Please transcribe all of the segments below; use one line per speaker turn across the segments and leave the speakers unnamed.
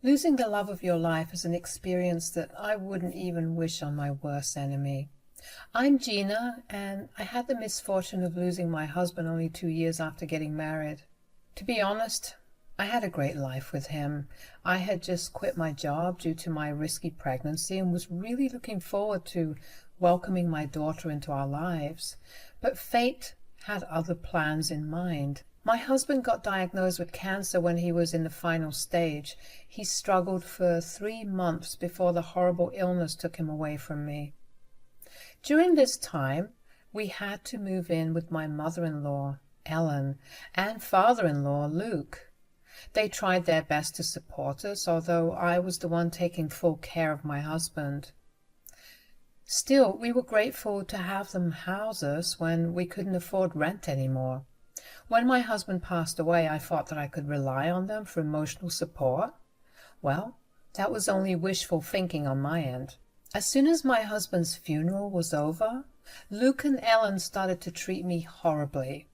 Losing the love of your life is an experience that I wouldn't even wish on my worst enemy. I'm Gina, and I had the misfortune of losing my husband only 2 years after getting married. To be honest, I had a great life with him. I had just quit my job due to my risky pregnancy and was really looking forward to welcoming my daughter into our lives. But fate had other plans in mind. My husband got diagnosed with cancer when he was in the final stage. He struggled for 3 months before the horrible illness took him away from me. During this time, we had to move in with my mother-in-law, Ellen, and father-in-law, Luke. They tried their best to support us, although I was the one taking full care of my husband. Still, we were grateful to have them house us when we couldn't afford rent anymore. When my husband passed away, I thought that I could rely on them for emotional support. Well, that was only wishful thinking on my end. As soon as my husband's funeral was over, Luke and Ellen started to treat me horribly.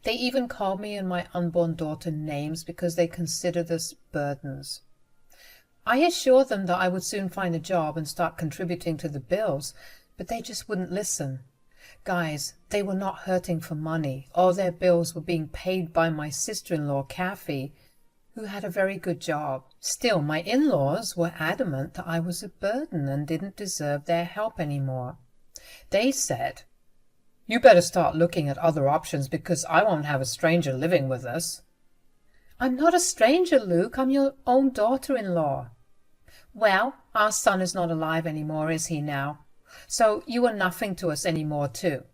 They even called me and my unborn daughter names because they considered us burdens. I assured them that I would soon find a job and start contributing to the bills, but they just wouldn't listen. Guys, they were not hurting for money. All their bills were being paid by my sister-in-law, Kathy, who had a very good job. Still, my in-laws were adamant that I was a burden and didn't deserve their help anymore. They said, "You better start looking at other options because I won't have a stranger living with us." "I'm not a stranger, Luke. I'm your own daughter-in-law." "Well, our son is not alive anymore, is he now? So you are nothing to us anymore too."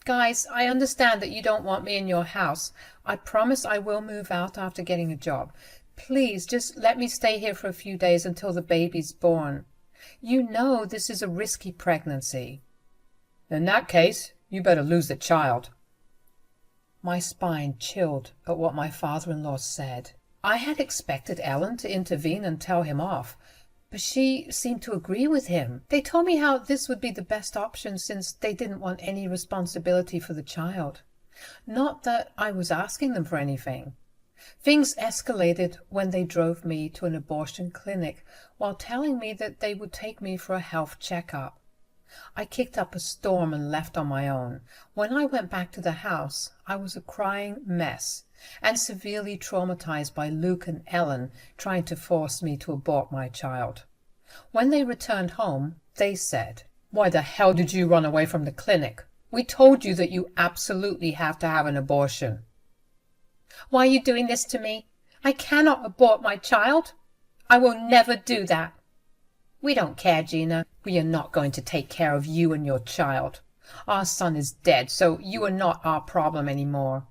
"Guys, I understand that you don't want me in your house. I promise I will move out after getting a job. Please just let me stay here for a few days until the baby's born. You know this is a risky pregnancy." "In that case, you better lose the child." My spine chilled at what my father-in-law said. I had expected Ellen to intervene and tell him off, but she seemed to agree with him. They told me how this would be the best option since they didn't want any responsibility for the child. Not that I was asking them for anything. Things escalated when they drove me to an abortion clinic while telling me that they would take me for a health checkup. I kicked up a storm and left on my own. When I went back to the house, I was a crying mess and severely traumatized by Luke and Ellen trying to force me to abort my child. When they returned home, they said, "Why the hell did you run away from the clinic? We told you that you absolutely have to have an abortion." "Why are you doing this to me? I cannot abort my child. I will never do that." "We don't care, Gina. We are not going to take care of you and your child. Our son is dead, so you are not our problem anymore.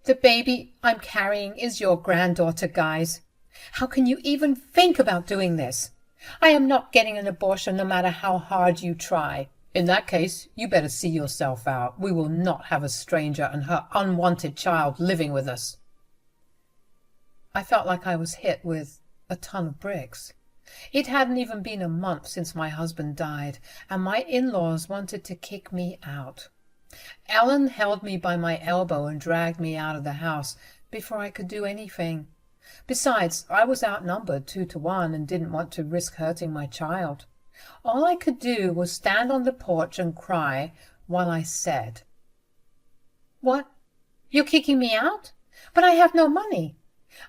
The baby I'm carrying is your granddaughter, guys. How can you even think about doing this? I am not getting an abortion no matter how hard you try." "In that case, you better see yourself out. We will not have a stranger and her unwanted child living with us." I felt like I was hit with a ton of bricks. It hadn't even been a month since my husband died, and my in-laws wanted to kick me out. Ellen held me by my elbow and dragged me out of the house before I could do anything. Besides, I was outnumbered 2-1 and didn't want to risk hurting my child. All I could do was stand on the porch and cry while I said, "What? You're kicking me out? But I have no money.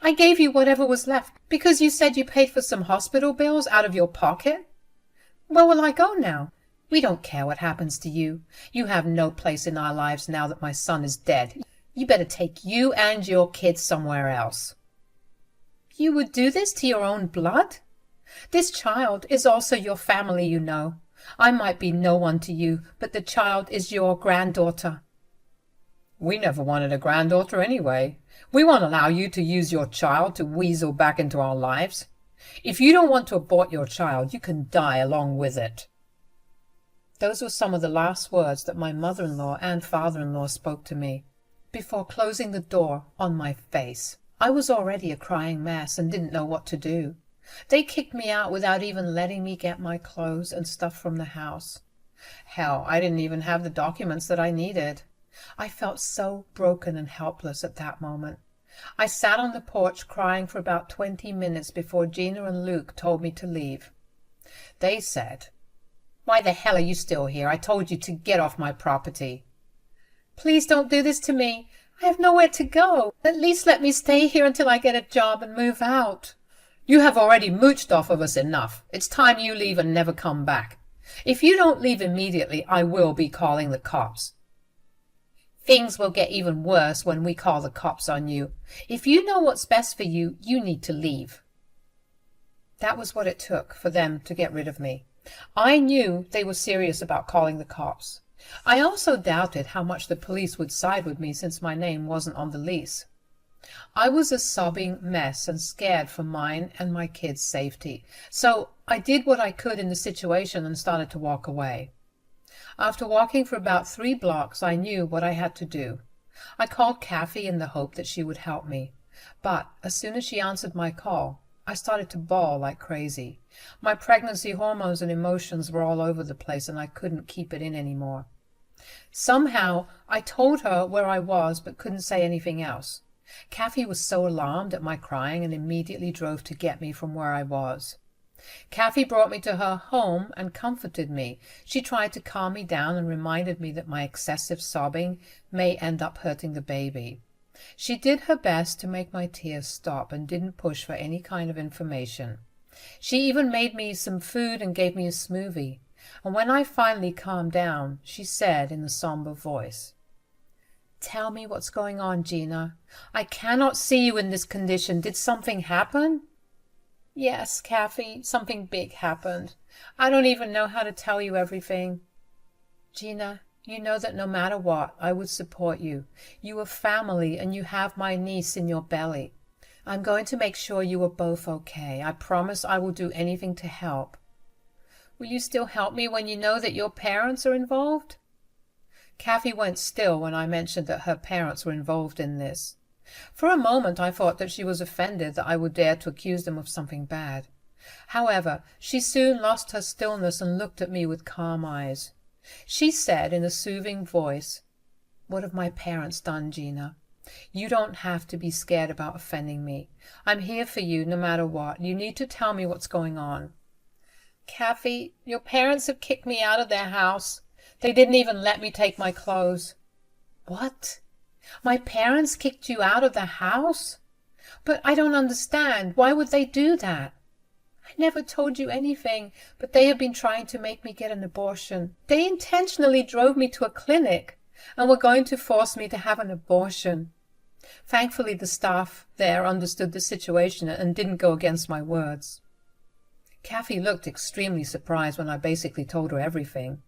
I gave you whatever was left because you said you paid for some hospital bills out of your pocket. Where will I go now? We don't care what happens to you. You have no place in our lives now that my son is dead. You better take you and your kids somewhere else." "You would do this to your own blood? This child is also your family, you know. I might be no one to you, but the child is your granddaughter." "We never wanted a granddaughter anyway. We won't allow you to use your child to weasel back into our lives. If you don't want to abort your child, you can die along with it." Those were some of the last words that my mother-in-law and father-in-law spoke to me before closing the door on my face. I was already a crying mess and didn't know what to do. They kicked me out without even letting me get my clothes and stuff from the house. Hell, I didn't even have the documents that I needed. I felt so broken and helpless at that moment. I sat on the porch crying for about 20 minutes before Gina and Luke told me to leave. They said, "Why the hell are you still here? I told you to get off my property." "Please don't do this to me. I have nowhere to go. At least let me stay here until I get a job and move out." "You have already mooched off of us enough. It's time you leave and never come back. If you don't leave immediately, I will be calling the cops." "Things will get even worse when we call the cops on you. If you know what's best for you, you need to leave." That was what it took for them to get rid of me. I knew they were serious about calling the cops. I also doubted how much the police would side with me since my name wasn't on the lease. I was a sobbing mess and scared for mine and my kids' safety, so I did what I could in the situation and started to walk away. After walking for about 3 blocks, I knew what I had to do. I called Kathy in the hope that she would help me, but as soon as she answered my call, I started to bawl like crazy. My pregnancy hormones and emotions were all over the place, and I couldn't keep it in anymore. Somehow, I told her where I was but couldn't say anything else. Kathy was so alarmed at my crying and immediately drove to get me from where I was. Kathy brought me to her home and comforted me. She tried to calm me down and reminded me that my excessive sobbing may end up hurting the baby. She did her best to make my tears stop and didn't push for any kind of information. She even made me some food and gave me a smoothie. And when I finally calmed down, she said in a somber voice, "Tell me what's going on, Gina. I cannot see you in this condition. Did something happen?" "Yes, Kathy, something big happened. I don't even know how to tell you everything." "Gina, you know that no matter what, I would support you. You are family and you have my niece in your belly. I'm going to make sure you are both okay. I promise I will do anything to help." "Will you still help me when you know that your parents are involved?" Kathy went still when I mentioned that her parents were involved in this. For a moment I thought that she was offended that I would dare to accuse them of something bad. However, she soon lost her stillness and looked at me with calm eyes. She said in a soothing voice, "What have my parents done, Gina? You don't have to be scared about offending me. I'm here for you no matter what. You need to tell me what's going on." "Kathy, your parents have kicked me out of their house. They didn't even let me take my clothes." "What? My parents kicked you out of the house? But I don't understand. Why would they do that?" "I never told you anything, but they have been trying to make me get an abortion. They intentionally drove me to a clinic and were going to force me to have an abortion." Thankfully, the staff there understood the situation and didn't go against my words. Kathy looked extremely surprised when I basically told her everything.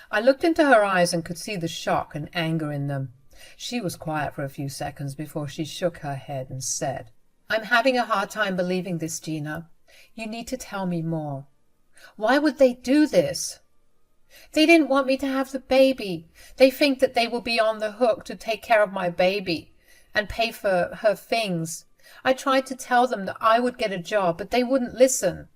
I looked into her eyes and could see the shock and anger in them. She was quiet for a few seconds before she shook her head and said, "I'm having a hard time believing this, Gina. You need to tell me more. Why would they do this?" "They didn't want me to have the baby. They think that they will be on the hook to take care of my baby and pay for her things. I tried to tell them that I would get a job, but they wouldn't listen."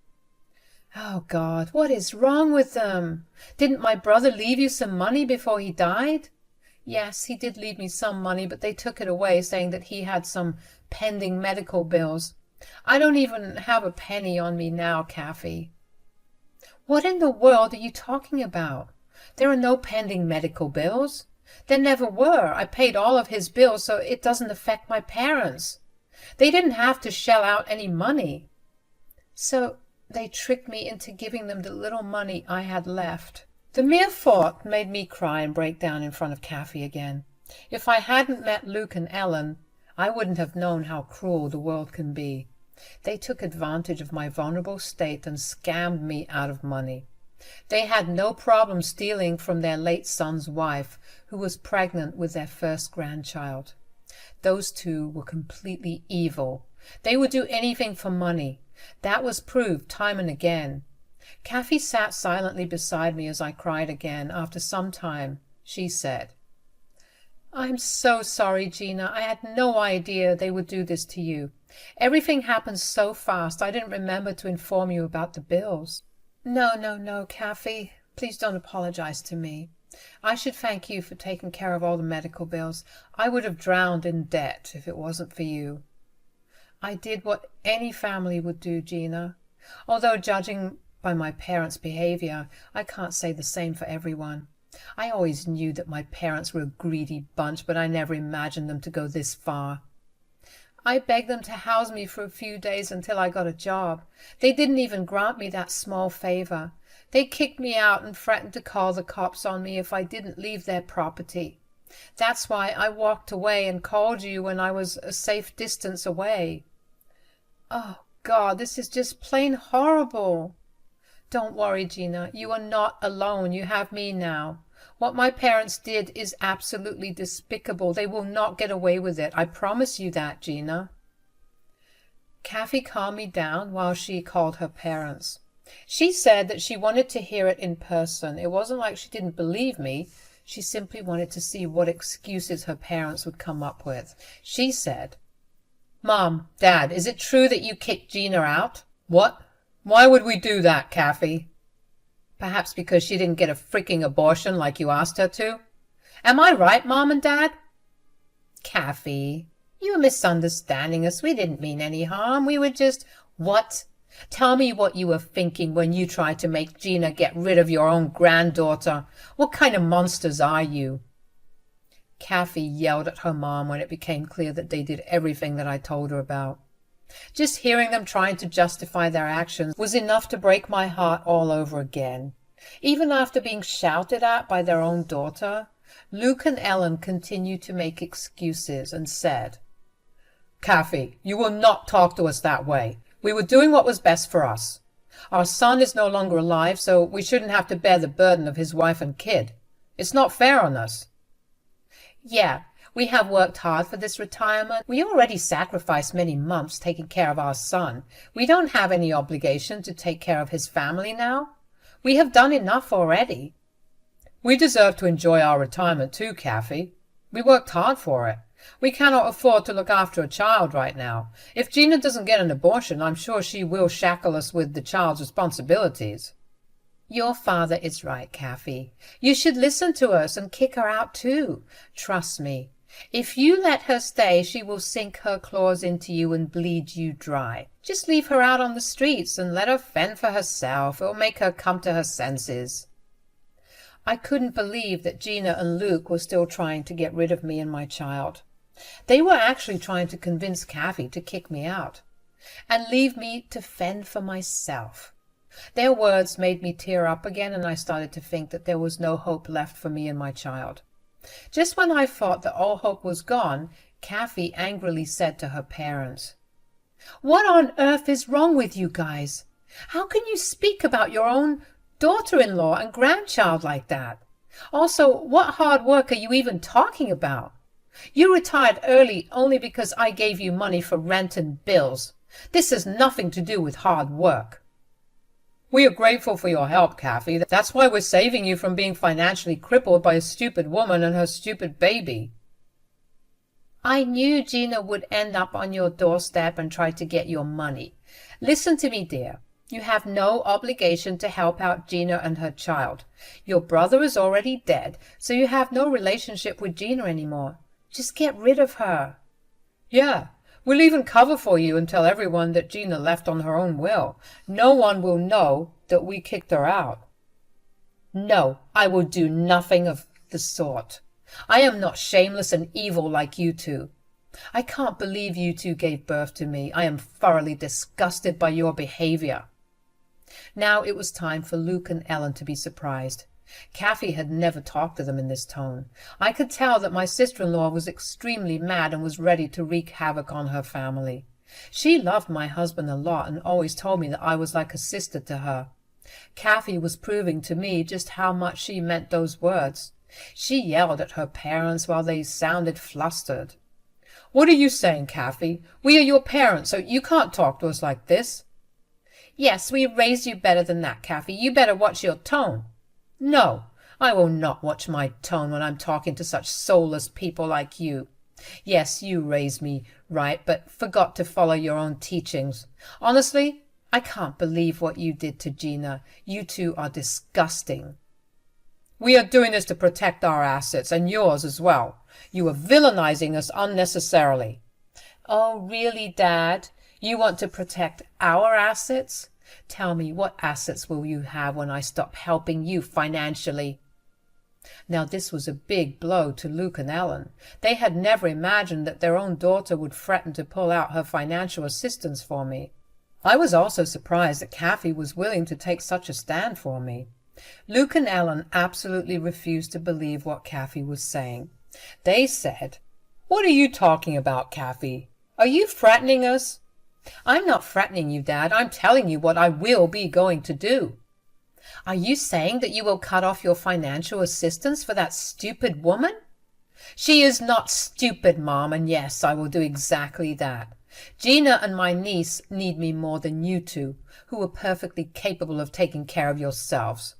"Oh, God, what is wrong with them? Didn't my brother leave you some money before he died?" "Yes, he did leave me some money, but they took it away, saying that he had some pending medical bills. I don't even have a penny on me now, Kathy." "What in the world are you talking about? There are no pending medical bills. There never were. I paid all of his bills, so it doesn't affect my parents. They didn't have to shell out any money." "So they tricked me into giving them the little money I had left." The mere thought made me cry and break down in front of Kathy again. If I hadn't met Luke and Ellen, I wouldn't have known how cruel the world can be. They took advantage of my vulnerable state and scammed me out of money. They had no problem stealing from their late son's wife, who was pregnant with their first grandchild. Those two were completely evil. They would do anything for money. That was proved time and again. Kathy sat silently beside me as I cried again. After some time, she said, "I'm so sorry, Gina. I had no idea they would do this to you. Everything happened so fast, I didn't remember to inform you about the bills." No, Kathy. Please don't apologize to me. I should thank you for taking care of all the medical bills. I would have drowned in debt if it wasn't for you. I did what any family would do, Gina. Although judging by my parents' behavior, I can't say the same for everyone. I always knew that my parents were a greedy bunch, but I never imagined them to go this far. I begged them to house me for a few days until I got a job. They didn't even grant me that small favor. They kicked me out and threatened to call the cops on me if I didn't leave their property. That's why I walked away and called you when I was a safe distance away. Oh, God, this is just plain horrible. Don't worry, Gina. You are not alone. You have me now. What my parents did is absolutely despicable. They will not get away with it. I promise you that, Gina. Kathy calmed me down while she called her parents. She said that she wanted to hear it in person. It wasn't like she didn't believe me. She simply wanted to see what excuses her parents would come up with. She said, "Mom, Dad, is it true that you kicked Gina out?" "What? Why would we do that, Kathy?" "Perhaps because she didn't get a freaking abortion like you asked her to." "Am I right, Mom and Dad?" "Kathy, you are misunderstanding us. We didn't mean any harm. We were just—" "What? Tell me what you were thinking when you tried to make Gina get rid of your own granddaughter. What kind of monsters are you?" Kathy yelled at her mom when it became clear that they did everything that I told her about. Just hearing them trying to justify their actions was enough to break my heart all over again. Even after being shouted at by their own daughter, Luke and Ellen continued to make excuses and said, "Kathy, you will not talk to us that way. We were doing what was best for us. Our son is no longer alive, so we shouldn't have to bear the burden of his wife and kid. It's not fair on us." "Yeah, we have worked hard for this retirement. We already sacrificed many months taking care of our son. We don't have any obligation to take care of his family now. We have done enough already." "We deserve to enjoy our retirement too, Kathy. We worked hard for it. We cannot afford to look after a child right now. If Gina doesn't get an abortion, I'm sure she will shackle us with the child's responsibilities." "Your father is right, Kathy. You should listen to us and kick her out too. Trust me. If you let her stay, she will sink her claws into you and bleed you dry. Just leave her out on the streets and let her fend for herself. It will make her come to her senses." I couldn't believe that Gina and Luke were still trying to get rid of me and my child. They were actually trying to convince Kathy to kick me out and leave me to fend for myself. Their words made me tear up again, and I started to think that there was no hope left for me and my child. Just when I thought that all hope was gone, Kathy angrily said to her parents, "What on earth is wrong with you guys? How can you speak about your own daughter-in-law and grandchild like that? Also, what hard work are you even talking about? You retired early only because I gave you money for rent and bills. This has nothing to do with hard work." "We are grateful for your help, Kathy. That's why we're saving you from being financially crippled by a stupid woman and her stupid baby." "I knew Gina would end up on your doorstep and try to get your money. Listen to me, dear. You have no obligation to help out Gina and her child. Your brother is already dead, so you have no relationship with Gina anymore. Just get rid of her." "Yeah. We'll even cover for you and tell everyone that Gina left on her own will. No one will know that we kicked her out." "No, I will do nothing of the sort. I am not shameless and evil like you two. I can't believe you two gave birth to me. I am thoroughly disgusted by your behavior." Now it was time for Luke and Ellen to be surprised. Kathy had never talked to them in this tone. I could tell that my sister-in-law was extremely mad and was ready to wreak havoc on her family. She loved my husband a lot and always told me that I was like a sister to her. Kathy was proving to me just how much she meant those words. She yelled at her parents while they sounded flustered. "What are you saying, Kathy? We are your parents, so you can't talk to us like this." "Yes, we raised you better than that, Kathy. You better watch your tone." "No, I will not watch my tone when I'm talking to such soulless people like you. Yes, you raised me right, but forgot to follow your own teachings. Honestly, I can't believe what you did to Gina. You two are disgusting." We are doing this to protect our assets and yours as well. You are villainizing us unnecessarily. Oh, really, Dad? You want to protect our assets? Tell me, what assets will you have when I stop helping you financially? Now this was a big blow to Luke and Ellen. They had never imagined that their own daughter would threaten to pull out her financial assistance for me. I was also surprised that Kathy was willing to take such a stand for me. Luke and Ellen absolutely refused to believe what Kathy was saying. They said, "What are you talking about, Kathy? Are you threatening us?" "I'm not threatening you, Dad. I'm telling you what I will be going to do." "Are you saying that you will cut off your financial assistance for that stupid woman?" "She is not stupid, Mom, and yes, I will do exactly that. Gina and my niece need me more than you two, who are perfectly capable of taking care of yourselves."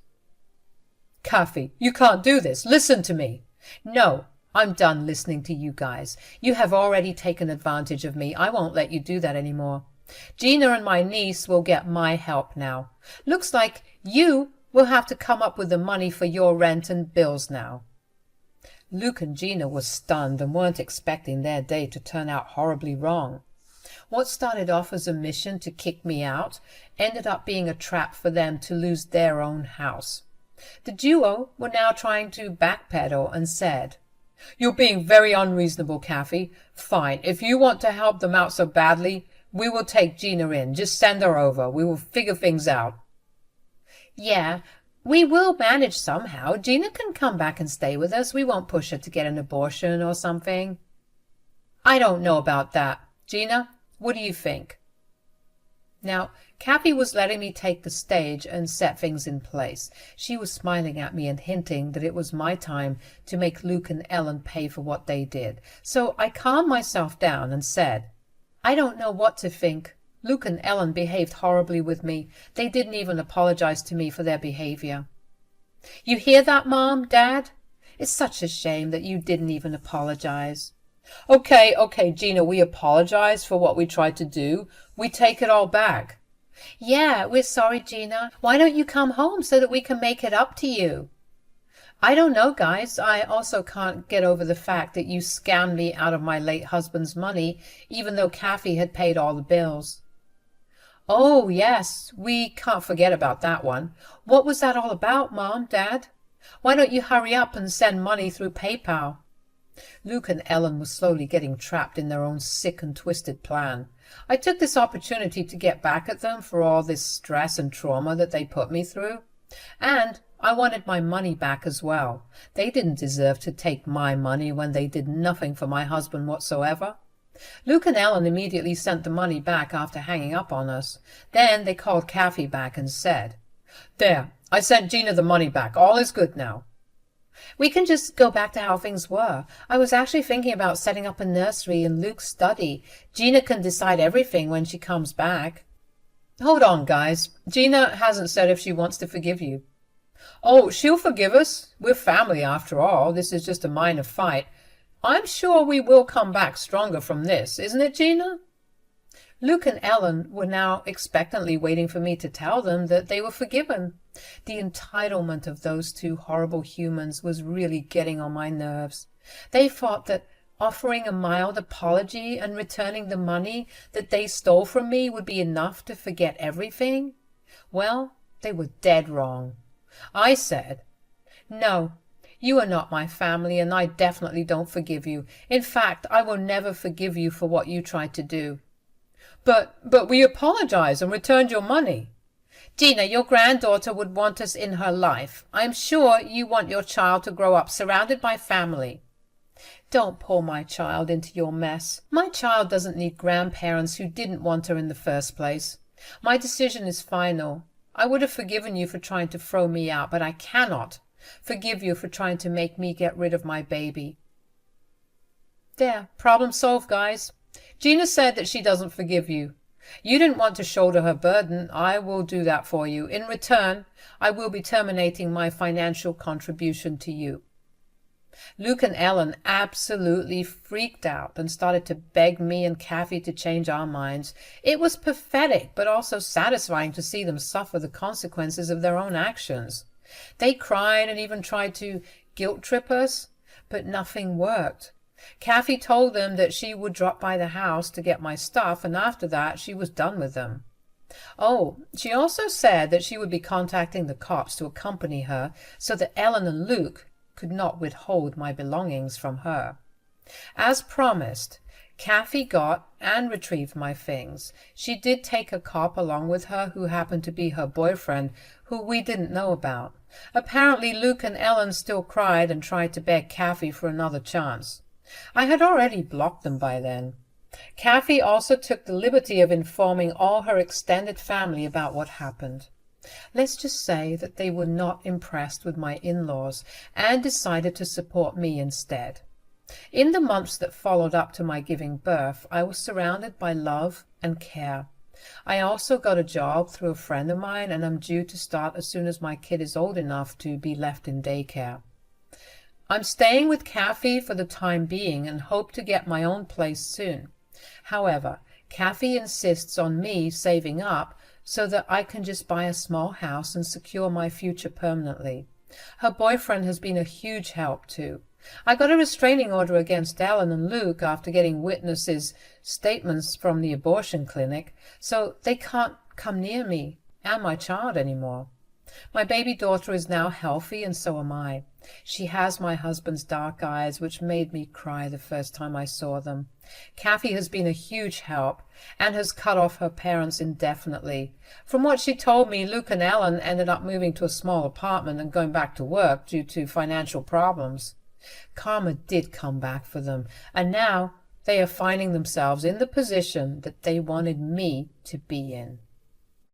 "Kathy, you can't do this. Listen to me." "No, I'm done listening to you guys. You have already taken advantage of me. I won't let you do that anymore. Gina and my niece will get my help now. Looks like you will have to come up with the money for your rent and bills now." Luke and Gina were stunned and weren't expecting their day to turn out horribly wrong. What started off as a mission to kick me out ended up being a trap for them to lose their own house. The duo were now trying to backpedal and said, "You're being very unreasonable, Kathy. Fine, if you want to help them out so badly, we will take Gina in. Just send her over. We will figure things out." "Yeah, we will manage somehow. Gina can come back and stay with us. We won't push her to get an abortion or something." "I don't know about that. Gina, what do you think?" Now, Kathy was letting me take the stage and set things in place. She was smiling at me and hinting that it was my time to make Luke and Ellen pay for what they did. So I calmed myself down and said, "I don't know what to think. Luke and Ellen behaved horribly with me. They didn't even apologize to me for their behavior." "You hear that, Mom, Dad? It's such a shame that you didn't even apologize." Okay, Gina, we apologize for what we tried to do. We take it all back." "Yeah, we're sorry, Gina. Why don't you come home so that we can make it up to you?" "I don't know, guys. I also can't get over the fact that you scammed me out of my late husband's money, even though Kathy had paid all the bills." "Oh, yes, we can't forget about that one. What was that all about, Mom, Dad? Why don't you hurry up and send money through PayPal?" Luke and Ellen were slowly getting trapped in their own sick and twisted plan. I took this opportunity to get back at them for all this stress and trauma that they put me through. And I wanted my money back as well. They didn't deserve to take my money when they did nothing for my husband whatsoever. Luke and Ellen immediately sent the money back after hanging up on us. Then they called Kathy back and said, "There, I sent Gina the money back. All is good now." "We can just go back to how things were. I was actually thinking about setting up a nursery in Luke's study. Gina can decide everything when she comes back." "Hold on, guys. Gina hasn't said if she wants to forgive you." "Oh, she'll forgive us. We're family after all. This is just a minor fight. I'm sure we will come back stronger from this, isn't it, Gina?" Luke and Ellen were now expectantly waiting for me to tell them that they were forgiven. The entitlement of those two horrible humans was really getting on my nerves. They thought that offering a mild apology and returning the money that they stole from me would be enough to forget everything. Well, they were dead wrong. I said, "No, you are not my family, and I definitely don't forgive you. In fact, I will never forgive you for what you tried to do." But we apologized and returned your money." "Gina, your granddaughter would want us in her life. I am sure you want your child to grow up surrounded by family." "Don't pull my child into your mess. My child doesn't need grandparents who didn't want her in the first place. My decision is final. I would have forgiven you for trying to throw me out, but I cannot forgive you for trying to make me get rid of my baby." There, problem solved, guys. Gina said that she doesn't forgive you. You didn't want to shoulder her burden. I will do that for you. In return, I will be terminating my financial contribution to you. Luke and Ellen absolutely freaked out and started to beg me and Kathy to change our minds. It was pathetic, but also satisfying to see them suffer the consequences of their own actions. They cried and even tried to guilt trip us, but nothing worked. Kathy told them that she would drop by the house to get my stuff, and after that she was done with them. Oh, she also said that she would be contacting the cops to accompany her so that Ellen and Luke could not withhold my belongings from her. As promised, Kathy got and retrieved my things. She did take a cop along with her who happened to be her boyfriend, who we didn't know about. Apparently Luke and Ellen still cried and tried to beg Kathy for another chance. I had already blocked them by then. Kathy also took the liberty of informing all her extended family about what happened. Let's just say that they were not impressed with my in-laws and decided to support me instead. In the months that followed up to my giving birth, I was surrounded by love and care. I also got a job through a friend of mine, and I'm due to start as soon as my kid is old enough to be left in daycare. I'm staying with Kathy for the time being and hope to get my own place soon. However, Kathy insists on me saving up so that I can just buy a small house and secure my future permanently. Her boyfriend has been a huge help too. I got a restraining order against Ellen and Luke after getting witnesses' statements from the abortion clinic, so they can't come near me and my child anymore. My baby daughter is now healthy, and so am I. She has my husband's dark eyes, which made me cry the first time I saw them. Kathy has been a huge help and has cut off her parents indefinitely. From what she told me, Luke and Ellen ended up moving to a small apartment and going back to work due to financial problems. Karma did come back for them, and now they are finding themselves in the position that they wanted me to be in.